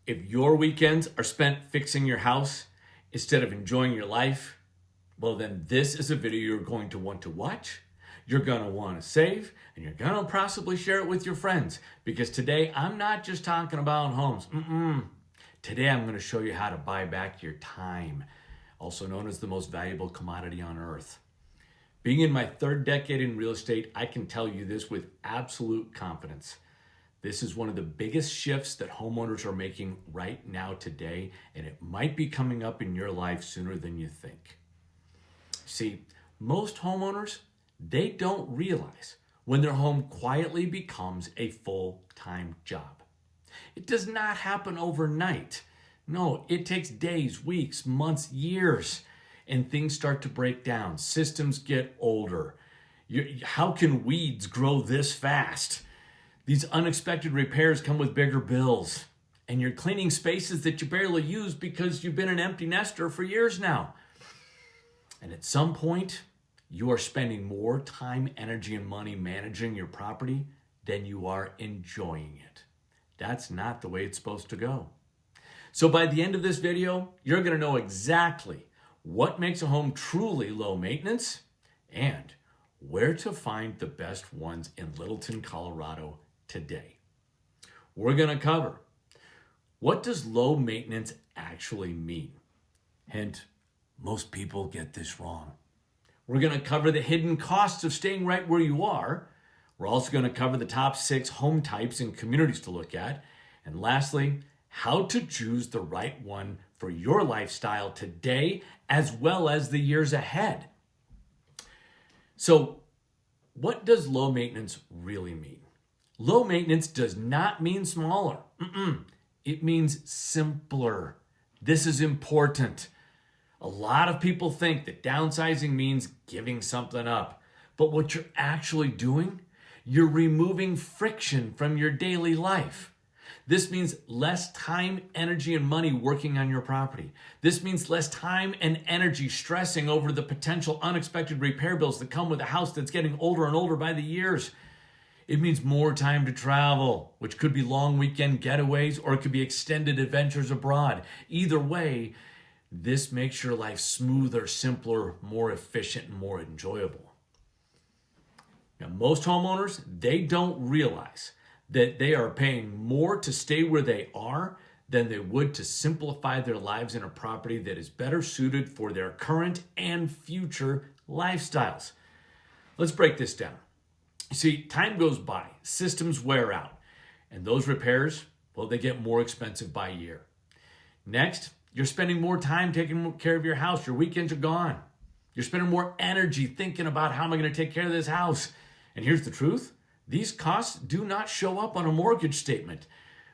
If your weekends are spent fixing your house instead of enjoying your life, well, then this is a video you're going to want to watch. You're going to want to save, and you're going to possibly share it with your friends, because today I'm not just talking about homes. Today I'm going to show you how to buy back your time, also known as the most valuable commodity on earth. Being in my third decade in real estate, I can tell you this with absolute confidence. This is one of the biggest shifts that homeowners are making right now today, and it might be coming up in your life sooner than you think. See, most homeowners, they don't realize when their home quietly becomes a full-time job. It does not happen overnight. No, it takes days, weeks, months, years, and things start to break down. Systems get older. How can weeds grow this fast? These unexpected repairs come with bigger bills, and you're cleaning spaces that you barely use because you've been an empty nester for years now. And at some point, you are spending more time, energy, and money managing your property than you are enjoying it. That's not the way it's supposed to go. So by the end of this video, you're going to know exactly what makes a home truly low maintenance and where to find the best ones in Littleton, Colorado today. We're going to cover, what does low maintenance actually mean? Hint, most people get this wrong. We're going to cover the hidden costs of staying right where you are. We're also going to cover the top 6 home types and communities to look at. And lastly, how to choose the right one for your lifestyle today as well as the years ahead. So, what does low maintenance really mean? Low maintenance does not mean smaller. It means simpler. This is important. A lot of people think that downsizing means giving something up. But what you're actually doing, you're removing friction from your daily life. This means less time, energy, and money working on your property. This means less time and energy stressing over the potential unexpected repair bills that come with a house that's getting older and older by the years. It means more time to travel, which could be long weekend getaways or it could be extended adventures abroad. Either way, this makes your life smoother, simpler, more efficient, and more enjoyable. Now, most homeowners, they don't realize that they are paying more to stay where they are than they would to simplify their lives in a property that is better suited for their current and future lifestyles. Let's break this down. You see, time goes by, systems wear out, and those repairs, well, they get more expensive by year. Next, you're spending more time taking care of your house. Your weekends are gone. You're spending more energy thinking about how am I going to take care of this house. And here's the truth. These costs do not show up on a mortgage statement.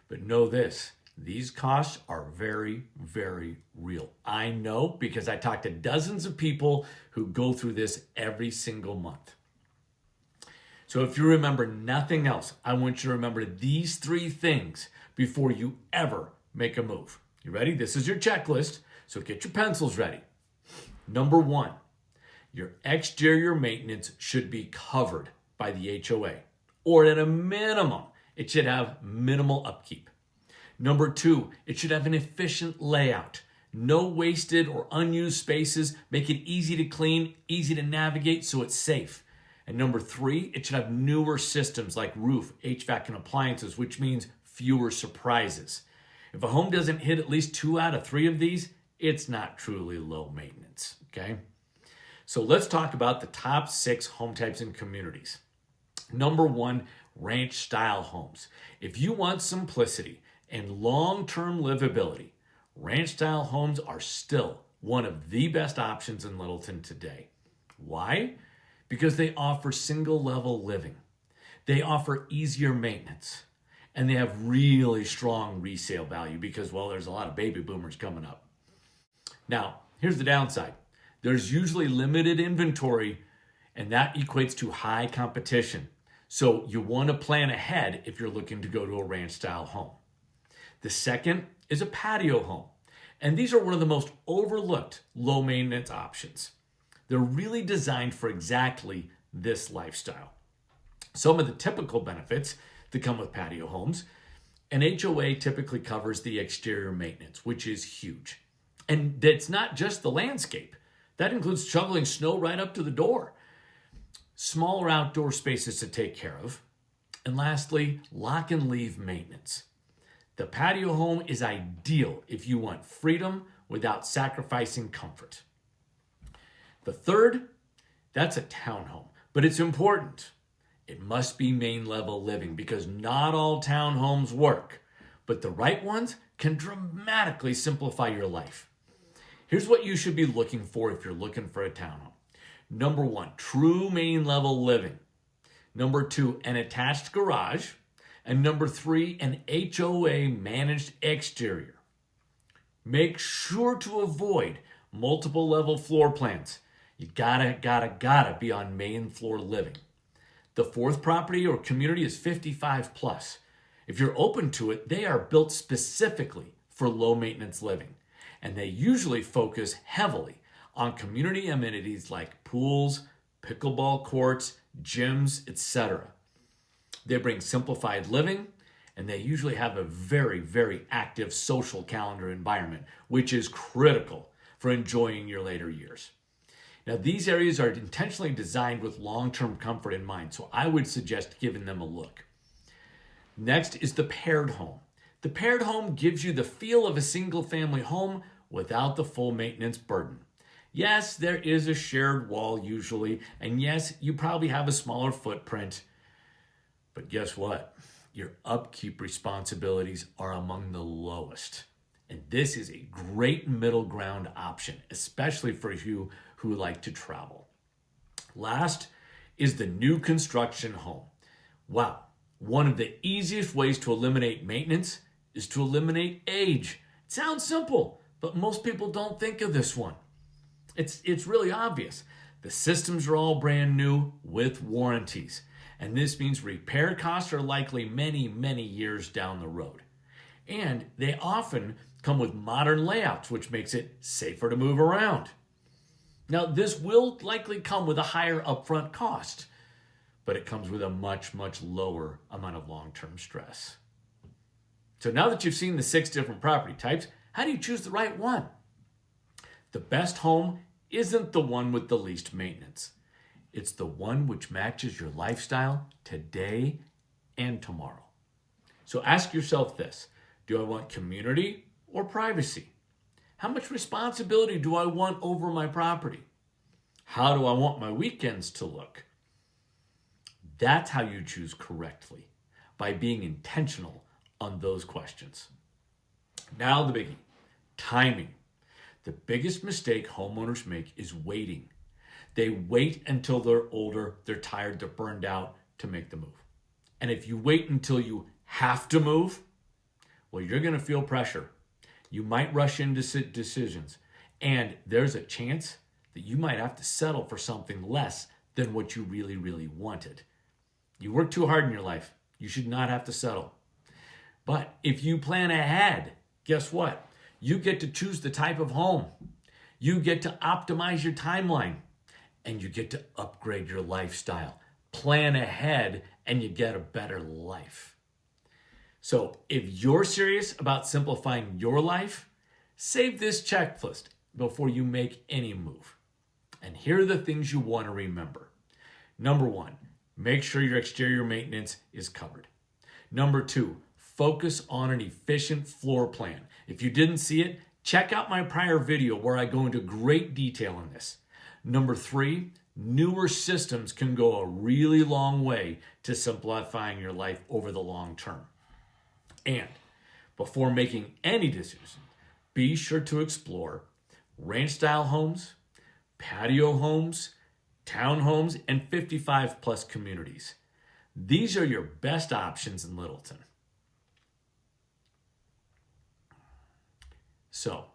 But know this, these costs are very, very real. I know because I talk to dozens of people who go through this every single month. So if you remember nothing else, I want you to remember these 3 things before you ever make a move. You ready? This is your checklist, so get your pencils ready. Number 1, your exterior maintenance should be covered by the HOA, or at a minimum, it should have minimal upkeep. Number 2, it should have an efficient layout. No wasted or unused spaces. Make it easy to clean, easy to navigate, so it's safe. And number 3, it should have newer systems like roof, HVAC, and appliances, which means fewer surprises. If a home doesn't hit at least 2 out of 3 of these, it's not truly low maintenance, okay? So let's talk about the top 6 home types and communities. Number 1, ranch-style homes. If you want simplicity and long-term livability, ranch-style homes are still one of the best options in Littleton today. Why? Because they offer single-level living. They offer easier maintenance. And they have really strong resale value because, well, there's a lot of baby boomers coming up. Now, here's the downside. There's usually limited inventory, and that equates to high competition. So you want to plan ahead if you're looking to go to a ranch-style home. The second is a patio home. And these are one of the most overlooked low-maintenance options. They're really designed for exactly this lifestyle. Some of the typical benefits that come with patio homes An HOA typically covers the exterior maintenance, which is huge. And that's not just the landscape. That includes shoveling snow right up to the door. Smaller outdoor spaces to take care of. And lastly, lock and leave maintenance. The patio home is ideal if you want freedom without sacrificing comfort. The third, that's a townhome, but it's important. It must be main level living because not all townhomes work, but the right ones can dramatically simplify your life. Here's what you should be looking for if you're looking for a townhome. Number 1, true main level living. Number 2, an attached garage. And number 3, an HOA managed exterior. Make sure to avoid multiple level floor plans. You gotta be on main floor living. The fourth property or community is 55 plus. If you're open to it, they are built specifically for low maintenance living. And they usually focus heavily on community amenities like pools, pickleball courts, gyms, etc. They bring simplified living, and they usually have a very, very active social calendar environment, which is critical for enjoying your later years. Now, these areas are intentionally designed with long-term comfort in mind, so I would suggest giving them a look. Next is the paired home. The paired home gives you the feel of a single-family home without the full maintenance burden. Yes, there is a shared wall usually, and yes, you probably have a smaller footprint. But guess what? Your upkeep responsibilities are among the lowest. And this is a great middle ground option, especially for you who like to travel. Last is the new construction home. Wow, one of the easiest ways to eliminate maintenance is to eliminate age. It sounds simple, but most people don't think of this one. It's really obvious. The systems are all brand new with warranties. And this means repair costs are likely many, many years down the road. And they often come with modern layouts, which makes it safer to move around. Now, this will likely come with a higher upfront cost, but it comes with a much, much lower amount of long-term stress. So now that you've seen the 6 different property types, how do you choose the right one? The best home isn't the one with the least maintenance. It's the one which matches your lifestyle today and tomorrow. So ask yourself this: do I want community or privacy? How much responsibility do I want over my property? How do I want my weekends to look? That's how you choose correctly, by being intentional on those questions. Now the biggie, timing. The biggest mistake homeowners make is waiting. They wait until they're older, they're tired, they're burned out to make the move. And if you wait until you have to move, well, you're going to feel pressure. You might rush into decisions, and there's a chance that you might have to settle for something less than what you really, really wanted. You work too hard in your life. You should not have to settle. But if you plan ahead, guess what? You get to choose the type of home. You get to optimize your timeline, and you get to upgrade your lifestyle. Plan ahead, and you get a better life. So if you're serious about simplifying your life, save this checklist before you make any move. And here are the things you want to remember. Number 1, make sure your exterior maintenance is covered. Number 2, focus on an efficient floor plan. If you didn't see it, check out my prior video where I go into great detail on this. Number 3, newer systems can go a really long way to simplifying your life over the long term. And before making any decision, be sure to explore ranch-style homes, patio homes, townhomes, and 55 plus communities. These are your best options in Littleton. So,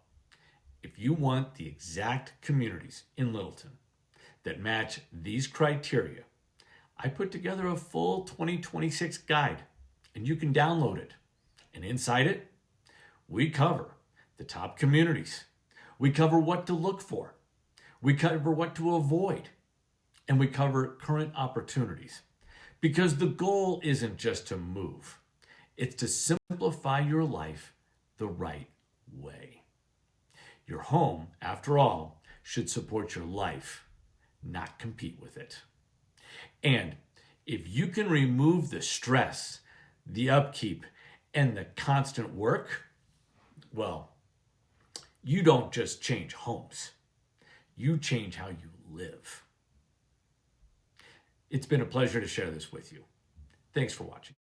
if you want the exact communities in Littleton that match these criteria, I put together a full 2026 guide, and you can download it. And inside it, we cover the top communities. We cover what to look for. We cover what to avoid. And we cover current opportunities. Because the goal isn't just to move. It's to simplify your life the right way. Your home, after all, should support your life, not compete with it. And if you can remove the stress, the upkeep, and the constant work, well, you don't just change homes. You change how you live. It's been a pleasure to share this with you. Thanks for watching.